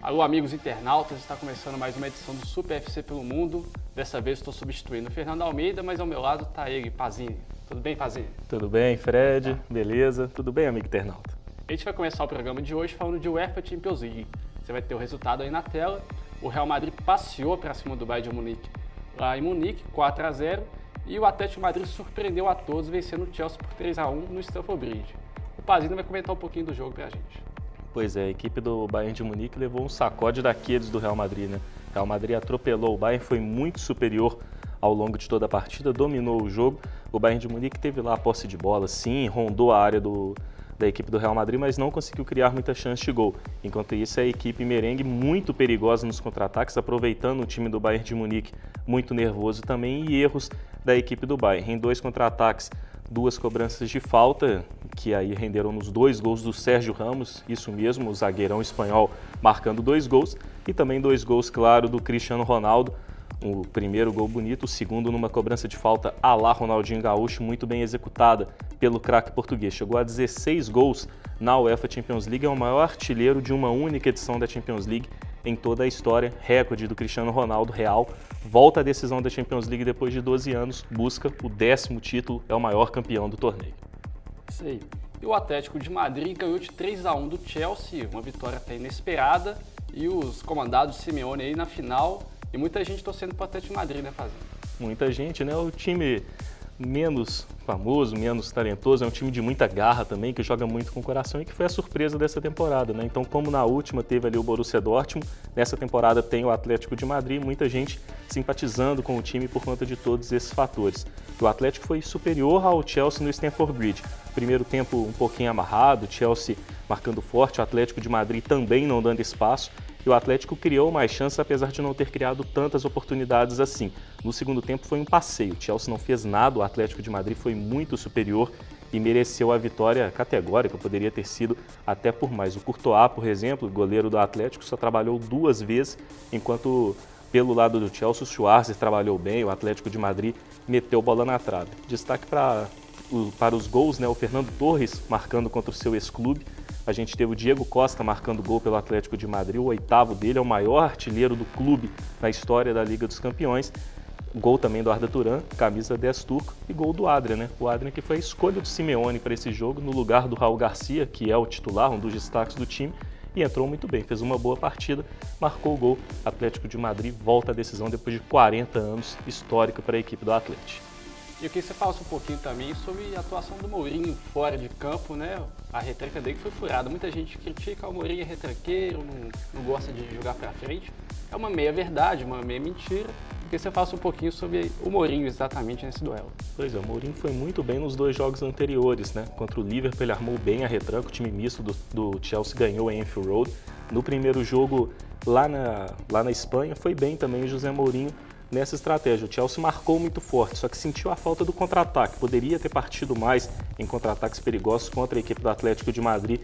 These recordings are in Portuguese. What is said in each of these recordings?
Alô, amigos internautas, está começando mais uma edição do Super FC pelo Mundo. Dessa vez estou substituindo o Fernando Almeida, mas ao meu lado está ele, Pazini. Tudo bem, Pazini? Tudo bem, Fred? Beleza? Tudo bem, amigo internauta? A gente vai começar o programa de hoje falando de UEFA Champions League. Você vai ter o resultado aí na tela. O Real Madrid passeou para cima do Bayern de Munique lá em Munique, 4-0. E o Atlético de Madrid surpreendeu a todos, vencendo o Chelsea por 3-1 no Stamford Bridge. O Pazini vai comentar um pouquinho do jogo para a gente. Pois é, a equipe do Bayern de Munique levou um sacode daqueles do Real Madrid, né? O Real Madrid atropelou o Bayern, foi muito superior ao longo de toda a partida, dominou o jogo. O Bayern de Munique teve lá a posse de bola, sim, rondou a área da equipe do Real Madrid, mas não conseguiu criar muita chance de gol. Enquanto isso, a equipe merengue muito perigosa nos contra-ataques, aproveitando o time do Bayern de Munique muito nervoso também e erros da equipe do Bayern. Em 2 contra-ataques, 2 cobranças de falta, que aí renderam nos 2 gols do Sérgio Ramos, isso mesmo, o zagueirão espanhol marcando 2 gols, e também 2 gols, claro, do Cristiano Ronaldo. O primeiro gol bonito, o segundo numa cobrança de falta à la Ronaldinho Gaúcho, muito bem executada pelo craque português. Chegou a 16 gols na UEFA Champions League, é o maior artilheiro de uma única edição da Champions League em toda a história, recorde do Cristiano Ronaldo real. Volta à decisão da Champions League depois de 12 anos, busca o 10º título, é o maior campeão do torneio. Isso aí. E o Atlético de Madrid ganhou de 3-1 do Chelsea, uma vitória até inesperada, e os comandados Simeone aí na final. E muita gente torcendo para o Atlético de Madrid, né, Fazendo? Muita gente, né? O time menos famoso, menos talentoso, é um time de muita garra também, que joga muito com o coração e que foi a surpresa dessa temporada, né? Então, como na última teve ali o Borussia Dortmund, nessa temporada tem o Atlético de Madrid, muita gente simpatizando com o time por conta de todos esses fatores. O Atlético foi superior ao Chelsea no Stamford Bridge. Primeiro tempo um pouquinho amarrado, o Chelsea marcando forte, o Atlético de Madrid também não dando espaço. E o Atlético criou mais chances, apesar de não ter criado tantas oportunidades assim. No segundo tempo foi um passeio, o Chelsea não fez nada, o Atlético de Madrid foi muito superior e mereceu a vitória categórica, poderia ter sido até por mais. O Courtois, por exemplo, goleiro do Atlético, só trabalhou 2 vezes, enquanto pelo lado do Chelsea o Schwarzer trabalhou bem, o Atlético de Madrid meteu bola na trave. Destaque para os gols, né? O Fernando Torres marcando contra o seu ex-clube. A gente teve o Diego Costa marcando gol pelo Atlético de Madrid, o 8º dele, é o maior artilheiro do clube na história da Liga dos Campeões. Gol também do Arda Turan, camisa 10 turco, e gol do Adrian, né? O Adrian que foi a escolha do Simeone para esse jogo, no lugar do Raul Garcia, que é o titular, um dos destaques do time, e entrou muito bem, fez uma boa partida, marcou o gol. Atlético de Madrid volta à decisão depois de 40 anos, histórica para a equipe do Atlético. E eu queria que você falasse um pouquinho também sobre a atuação do Mourinho fora de campo, né? A retranca dele foi furada. Muita gente critica o Mourinho é retranqueiro, não gosta de jogar pra frente. É uma meia verdade, uma meia mentira. Eu queria que você falasse um pouquinho sobre o Mourinho exatamente nesse duelo. Pois é, o Mourinho foi muito bem nos 2 jogos anteriores, né? Contra o Liverpool ele armou bem a retranca, o time misto do Chelsea ganhou em Anfield Road. No primeiro jogo lá na Espanha foi bem também o José Mourinho nessa estratégia. O Chelsea marcou muito forte, só que sentiu a falta do contra-ataque. Poderia ter partido mais em contra-ataques perigosos contra a equipe do Atlético de Madrid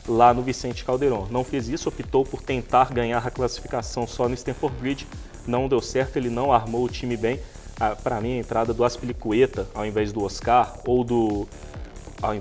lá no Vicente Calderón. Não fez isso, optou por tentar ganhar a classificação só no Stamford Bridge. Não deu certo, ele não armou o time bem. Para mim, a entrada do Azpilicueta ao invés do Oscar, ou ao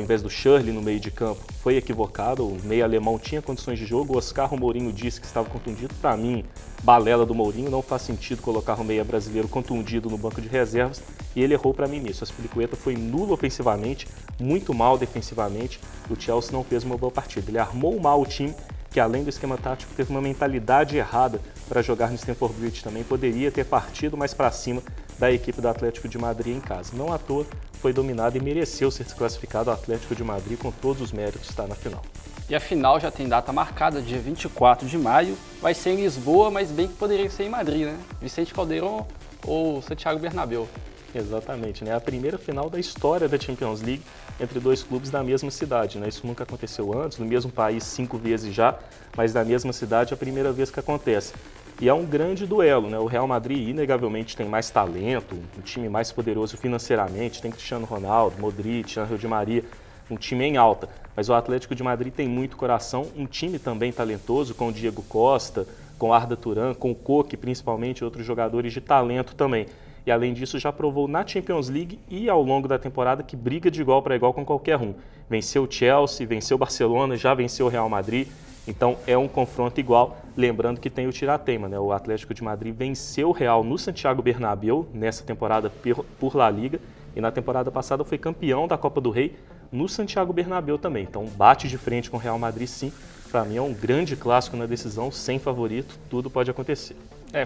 invés do Shirley no meio de campo, foi equivocado. O meio alemão tinha condições de jogo. O Oscar, o Mourinho disse que estava contundido. Para mim, balela do Mourinho, não faz sentido colocar o meia brasileiro contundido no banco de reservas, e ele errou para mim nisso. O Azpilicueta foi nulo ofensivamente, muito mal defensivamente. O Chelsea não fez uma boa partida. Ele armou mal o time, que além do esquema tático teve uma mentalidade errada para jogar no Stamford Bridge também. Poderia ter partido mais para cima da equipe do Atlético de Madrid em casa. Não à toa foi dominado e mereceu ser desclassificado. O Atlético de Madrid, com todos os méritos, está na final. E a final já tem data marcada, dia 24 de maio. Vai ser em Lisboa, mas bem que poderia ser em Madrid, né? Vicente Calderón ou Santiago Bernabéu. Exatamente, né? A primeira final da história da Champions League entre 2 clubes da mesma cidade, né? Isso nunca aconteceu antes, no mesmo país 5 vezes já, mas na mesma cidade é a primeira vez que acontece. E é um grande duelo, né? O Real Madrid inegavelmente tem mais talento, um time mais poderoso financeiramente, tem Cristiano Ronaldo, Modric, Ángel Di Maria, um time em alta. Mas o Atlético de Madrid tem muito coração, um time também talentoso, com o Diego Costa, com o Arda Turan, com o Koke, principalmente, outros jogadores de talento também. E além disso já provou na Champions League e ao longo da temporada que briga de igual para igual com qualquer um. Venceu o Chelsea, venceu o Barcelona, já venceu o Real Madrid. Então é um confronto igual, lembrando que tem o tirateima, né? O Atlético de Madrid venceu o Real no Santiago Bernabéu nessa temporada por La Liga e na temporada passada foi campeão da Copa do Rei no Santiago Bernabéu também. Então bate de frente com o Real Madrid sim. Para mim é um grande clássico na decisão, sem favorito, tudo pode acontecer.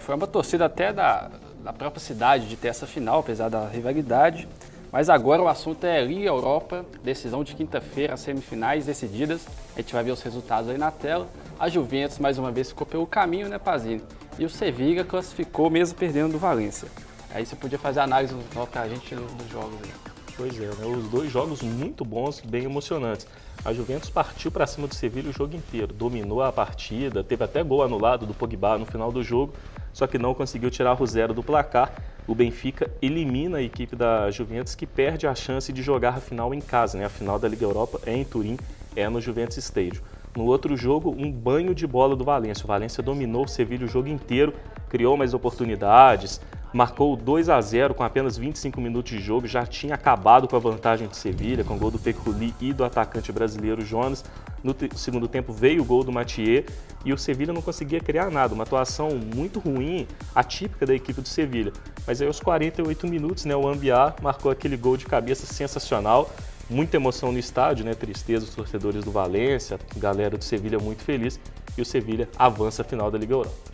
Foi uma torcida até da própria cidade de ter essa final, apesar da rivalidade. Mas agora o assunto é Liga Europa, decisão de quinta-feira, semifinais decididas. A gente vai ver os resultados aí na tela. A Juventus mais uma vez ficou pelo caminho, né, Pazini? E o Sevilla classificou mesmo perdendo do Valência. Aí você podia fazer a análise pra gente dos jogos aí. Pois é, né? Os dois jogos muito bons, bem emocionantes. A Juventus partiu para cima do Sevilla o jogo inteiro, dominou a partida, teve até gol anulado do Pogba no final do jogo, só que não conseguiu tirar o 0 do placar. O Benfica elimina a equipe da Juventus, que perde a chance de jogar a final em casa, né? A final da Liga Europa é em Turim, é no Juventus Stadium. No outro jogo, um banho de bola do Valência. O Valência dominou o Sevilla o jogo inteiro, criou mais oportunidades, marcou 2-0 com apenas 25 minutos de jogo, já tinha acabado com a vantagem de Sevilla, com o gol do Fekhouli e do atacante brasileiro Jonas. No segundo tempo veio o gol do Mathieu e o Sevilla não conseguia criar nada, uma atuação muito ruim, atípica da equipe do Sevilla. Mas aí aos 48 minutos, né, o Ambiá marcou aquele gol de cabeça sensacional, muita emoção no estádio, né, tristeza dos torcedores do Valência, a galera do Sevilla muito feliz e o Sevilla avança à final da Liga Europa.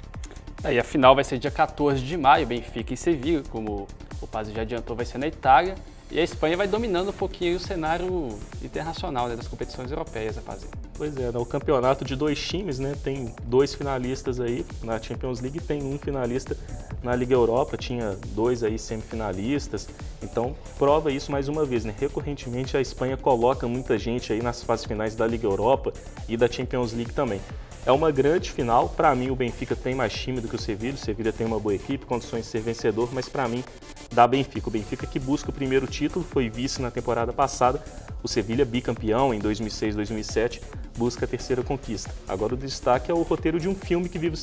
E a final vai ser dia 14 de maio, Benfica e Sevilla, como o Pazzi já adiantou, vai ser na Itália. E a Espanha vai dominando um pouquinho o cenário internacional, né, das competições europeias, né, Pazzi? Pois é, no campeonato de dois times, né, tem 2 finalistas aí na Champions League, tem um finalista na Liga Europa, tinha 2 aí semifinalistas, então prova isso mais uma vez, né? Recorrentemente a Espanha coloca muita gente aí nas fases finais da Liga Europa e da Champions League também. É uma grande final, para mim o Benfica tem mais time do que o Sevilla tem uma boa equipe, condições de ser vencedor, mas para mim dá Benfica. O Benfica que busca o primeiro título, foi vice na temporada passada, o Sevilla bicampeão em 2006, 2007, busca a terceira conquista. Agora o destaque é o roteiro de um filme que vive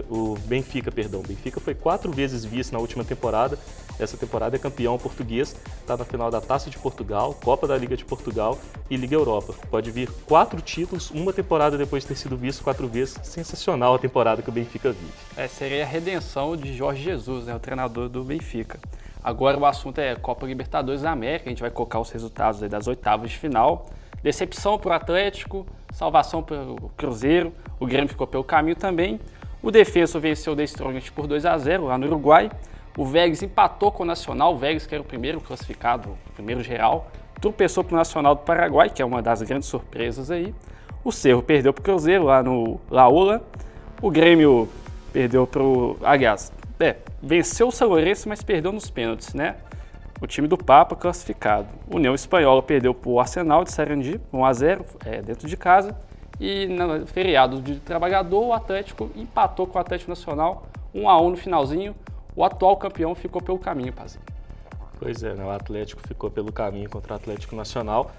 o Benfica. O Benfica foi 4 vezes vice na última temporada, essa temporada é campeão português, está na final da Taça de Portugal, Copa da Liga de Portugal e Liga Europa. Pode vir 4 títulos, uma temporada depois de ter sido vice 4 vezes. Sensacional a temporada que o Benfica vive. Seria a redenção de Jorge Jesus, né, o treinador do Benfica. Agora o assunto é Copa Libertadores da América, a gente vai colocar os resultados aí das oitavas de final. Decepção para o Atlético, salvação para o Cruzeiro, o Grêmio ficou pelo caminho também. O Defensa venceu o The Strongest por 2-0 lá no Uruguai. O Vélez empatou com o Nacional, o Vélez que era o primeiro classificado, o primeiro geral, tropeçou para o Nacional do Paraguai, que é uma das grandes surpresas aí. O Cerro perdeu para o Cruzeiro lá no Laola. O Grêmio perdeu para o... venceu o São Lourenço, mas perdeu nos pênaltis, né? O time do Papa classificado. União Espanhola perdeu para o Arsenal de Sarandi, 1-0, dentro de casa. E no feriado de trabalhador, o Atlético empatou com o Atlético Nacional, 1-1 no finalzinho. O atual campeão ficou pelo caminho, Pazzi. Pois é, né? O Atlético ficou pelo caminho contra o Atlético Nacional.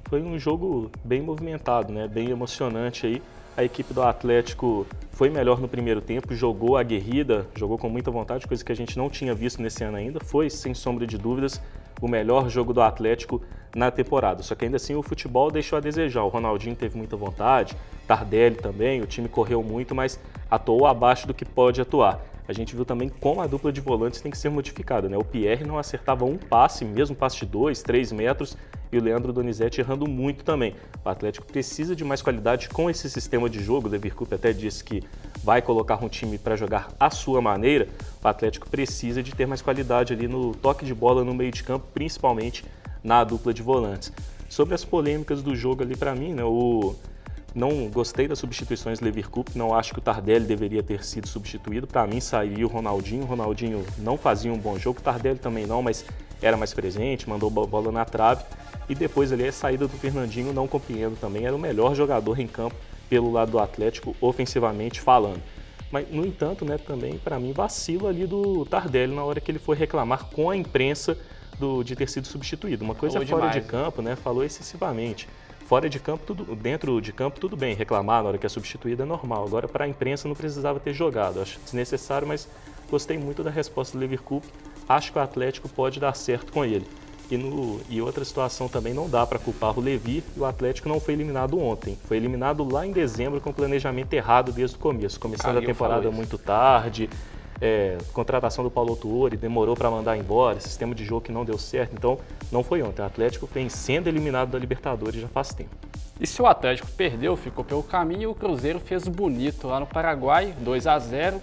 Foi um jogo bem movimentado, né? Bem emocionante aí. A equipe do Atlético foi melhor no primeiro tempo, jogou aguerrida, jogou com muita vontade, coisa que a gente não tinha visto nesse ano ainda. Foi, sem sombra de dúvidas, o melhor jogo do Atlético na temporada. Só que ainda assim o futebol deixou a desejar. O Ronaldinho teve muita vontade, Tardelli também, o time correu muito, mas atuou abaixo do que pode atuar. A gente viu também como a dupla de volantes tem que ser modificada, né? O Pierre não acertava um passe, mesmo passe de 2, 3 metros, e o Leandro Donizete errando muito também. O Atlético precisa de mais qualidade com esse sistema de jogo. O Leverkusen até disse que vai colocar um time para jogar à sua maneira. O Atlético precisa de ter mais qualidade ali no toque de bola no meio de campo, principalmente na dupla de volantes. Sobre as polêmicas do jogo ali, para mim, né? Não gostei das substituições do Leverkusen, não acho que o Tardelli deveria ter sido substituído. Para mim sairia o Ronaldinho não fazia um bom jogo, o Tardelli também não, mas era mais presente, mandou bola na trave. E depois ali a saída do Fernandinho, não compreendo também, era o melhor jogador em campo pelo lado do Atlético, ofensivamente falando. Mas, no entanto, né, também para mim vacilo ali do Tardelli na hora que ele foi reclamar com a imprensa de ter sido substituído. Uma coisa fora de campo, né, falou excessivamente. Fora de campo, dentro de campo, tudo bem, reclamar na hora que é substituído é normal. Agora, para a imprensa, não precisava ter jogado. Acho desnecessário, mas gostei muito da resposta do Leverkusen. Acho que o Atlético pode dar certo com ele. E outra situação também, não dá para culpar o Levi, e o Atlético não foi eliminado ontem. Foi eliminado lá em dezembro com planejamento errado desde o começo. Começando a temporada muito tarde, contratação do Paulo Tuori demorou para mandar embora, sistema de jogo que não deu certo. Então, não foi ontem. O Atlético vem sendo eliminado da Libertadores já faz tempo. E se o Atlético perdeu, ficou pelo caminho, o Cruzeiro fez bonito lá no Paraguai, 2-0.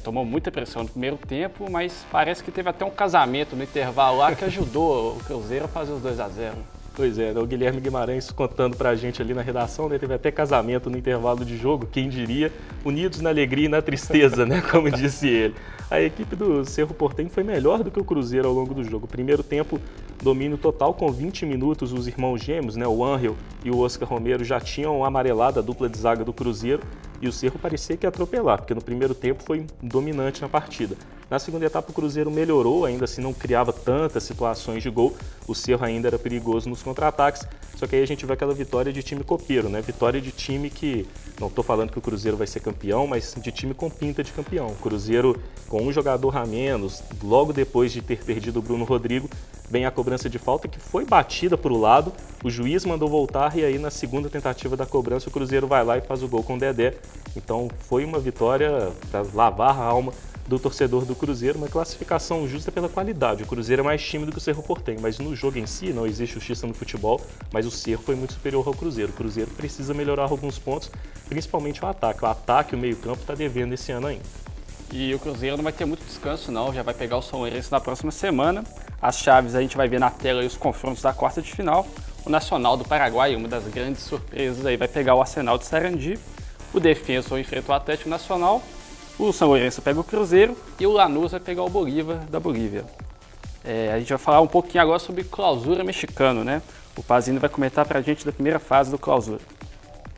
Tomou muita pressão no primeiro tempo, mas parece que teve até um casamento no intervalo lá que ajudou o Cruzeiro a fazer os 2-0. Pois é, o Guilherme Guimarães contando pra gente ali na redação, né? Teve até casamento no intervalo de jogo, quem diria, unidos na alegria e na tristeza, né? Como disse ele. A equipe do Cerro Porteño foi melhor do que o Cruzeiro ao longo do jogo. Primeiro tempo, domínio total com 20 minutos, os irmãos gêmeos, né? O Ángel e o Oscar Romero já tinham amarelado a dupla de zaga do Cruzeiro e o Cerro parecia que ia atropelar, porque no primeiro tempo foi dominante na partida. Na segunda etapa o Cruzeiro melhorou, ainda assim não criava tantas situações de gol, o Cerro ainda era perigoso nos contra-ataques, só que aí a gente vê aquela vitória de time copeiro, né? Vitória de time que, não estou falando que o Cruzeiro vai ser campeão, mas de time com pinta de campeão. O Cruzeiro com um jogador a menos, logo depois de ter perdido o Bruno Rodrigo, vem a cobrança de falta que foi batida para o lado, o juiz mandou voltar e aí na segunda tentativa da cobrança o Cruzeiro vai lá e faz o gol com o Dedé. Então foi uma vitória para lavar a alma do torcedor do Cruzeiro, uma classificação justa pela qualidade. O Cruzeiro é mais time do que o Cerro Porteño, mas no jogo em si não existe justiça no futebol, mas o Cerro foi muito superior ao Cruzeiro. O Cruzeiro precisa melhorar alguns pontos, principalmente o ataque. O ataque, o meio-campo está devendo esse ano ainda. E o Cruzeiro não vai ter muito descanso não, já vai pegar o São Lourenço na próxima semana. As chaves a gente vai ver na tela aí os confrontos da quarta de final. O Nacional do Paraguai, uma das grandes surpresas aí, vai pegar o Arsenal de Sarandi. O Defensor enfrenta o Atlético Nacional. O São Lourenço pega o Cruzeiro e o Lanús vai pegar o Bolívar da Bolívia. A gente vai falar um pouquinho agora sobre Clausura Mexicano, né? O Pazini vai comentar pra gente da primeira fase do Clausura.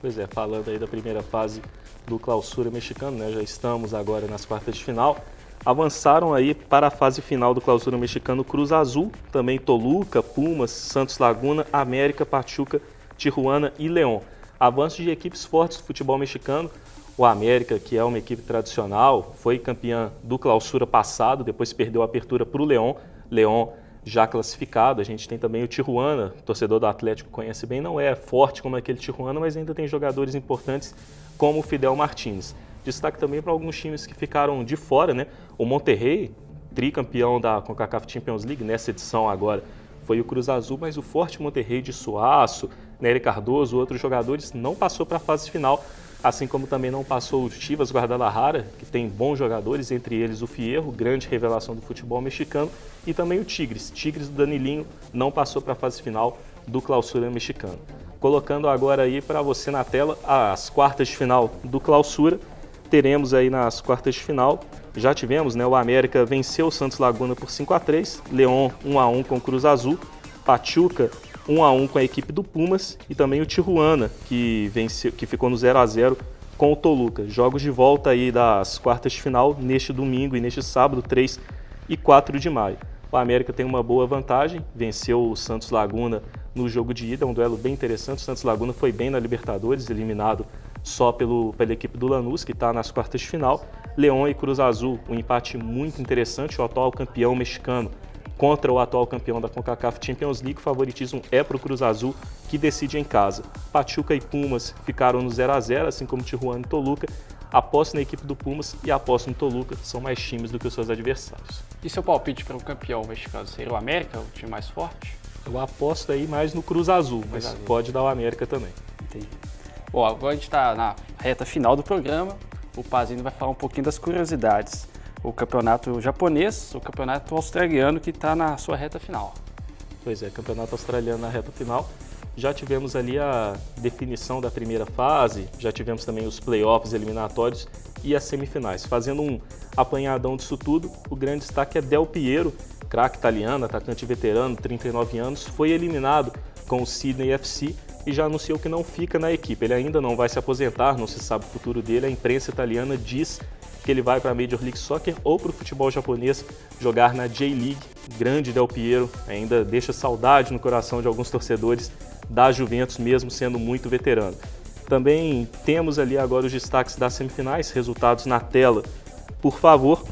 Pois é, falando aí da primeira fase do Clausura Mexicano, né? Já estamos agora nas quartas de final. Avançaram aí para a fase final do Clausura Mexicano Cruz Azul, também Toluca, Pumas, Santos Laguna, América, Pachuca, Tijuana e León. Avanço de equipes fortes do futebol mexicano. O América, que é uma equipe tradicional, foi campeã do Clausura passado, depois perdeu a apertura para o León. León já classificado. A gente tem também o Tijuana, o torcedor do Atlético conhece bem, não é forte como aquele Tijuana, mas ainda tem jogadores importantes como o Fidel Martins. Destaque também para alguns times que ficaram de fora, né? O Monterrey, tricampeão da CONCACAF Champions League, nessa edição agora, foi o Cruz Azul, mas o forte Monterrey de Suaço, Nery Cardoso, outros jogadores, não passou para a fase final, assim como também não passou o Chivas Guadalajara, que tem bons jogadores, entre eles o Fierro, grande revelação do futebol mexicano, e também o Tigres. Tigres do Danilinho não passou para a fase final do Clausura Mexicano. Colocando agora aí para você na tela as quartas de final do Clausura. Teremos aí nas quartas de final, já tivemos, né? O América venceu o Santos Laguna por 5-3, León 1-1 com o Cruz Azul, Pachuca 1-1 com a equipe do Pumas e também o Tijuana, que ficou no 0-0 com o Toluca. Jogos de volta aí das quartas de final neste domingo e neste sábado, 3 e 4 de maio. O América tem uma boa vantagem, venceu o Santos Laguna no jogo de ida, um duelo bem interessante. O Santos Laguna foi bem na Libertadores, eliminado só pela equipe do Lanús, que está nas quartas de final. León e Cruz Azul, um empate muito interessante, o atual campeão mexicano contra o atual campeão da CONCACAF Champions League. O favoritismo é para o Cruz Azul, que decide em casa. Pachuca e Pumas ficaram no 0-0, assim como Tijuana e Toluca. Aposto na equipe do Pumas e aposto no Toluca, são mais times do que os seus adversários. E seu palpite para o campeão mexicano seria o América, o time mais forte? Eu aposto aí mais no Cruz Azul, mas pode dar o América também. Entendi. Bom, agora a gente está na reta final do programa. O Pazini vai falar um pouquinho das curiosidades. O campeonato japonês, o campeonato australiano que está na sua reta final. Pois é, campeonato australiano na reta final. Já tivemos ali a definição da primeira fase, já tivemos também os playoffs eliminatórios e as semifinais. Fazendo um apanhadão disso tudo, o grande destaque é Del Piero, craque italiano, atacante veterano, 39 anos, foi eliminado com o Sydney FC e já anunciou que não fica na equipe. Ele ainda não vai se aposentar, não se sabe o futuro dele. A imprensa italiana diz que ele vai para a Major League Soccer ou para o futebol japonês jogar na J-League. Grande Del Piero, ainda deixa saudade no coração de alguns torcedores da Juventus, mesmo sendo muito veterano. Também temos ali agora os destaques das semifinais, resultados na tela, por favor.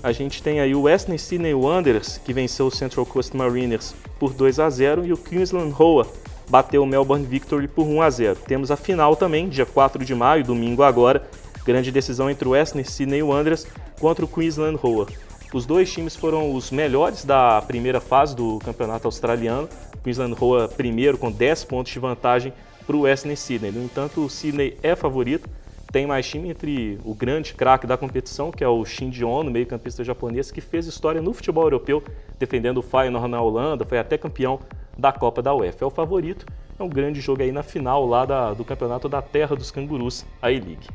a gente tem aí o Western Sydney Wanderers, que venceu o Central Coast Mariners por 2-0, e o Queensland Roar bateu o Melbourne Victory por 1-0. Temos a final também, dia 4 de maio, domingo agora, grande decisão entre o Western Sydney Wanderers contra o Queensland Roar. Os dois times foram os melhores da primeira fase do campeonato australiano. O Queensland Roar primeiro com 10 pontos de vantagem para o Western Sydney. No entanto, o Sydney é favorito. Tem mais time entre o grande craque da competição, que é o Shinji Ono, meio-campista japonês, que fez história no futebol europeu, defendendo o Feyenoord na Holanda, foi até campeão da Copa da UEFA. É o favorito, é um grande jogo aí na final lá do campeonato da Terra dos Cangurus, a A-League.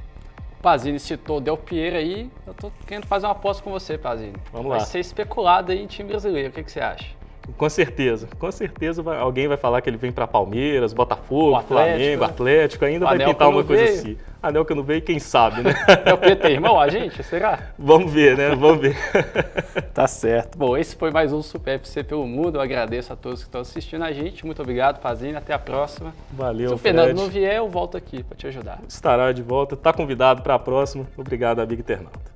Pazini citou o Del Piero aí, eu tô querendo fazer uma aposta com você, Pazini. Vamos lá. Vai ser especulado aí em time brasileiro, o que você acha? Com certeza alguém vai falar que ele vem para Palmeiras, Botafogo, Flamengo, Atlético, ainda vai pintar uma coisa assim. Anel que eu não veio, quem sabe, né? Del Piero tem irmão, a gente? Será? Vamos ver, né? Vamos ver. Tá certo. Bom, esse foi mais um Super FC pelo Mundo. Eu agradeço a todos que estão assistindo a gente. Muito obrigado, Pazini. Até a próxima. Valeu, Se o Fernando não vier, eu volto aqui para te ajudar. Estará de volta. Está convidado para a próxima. Obrigado, amigo internauta.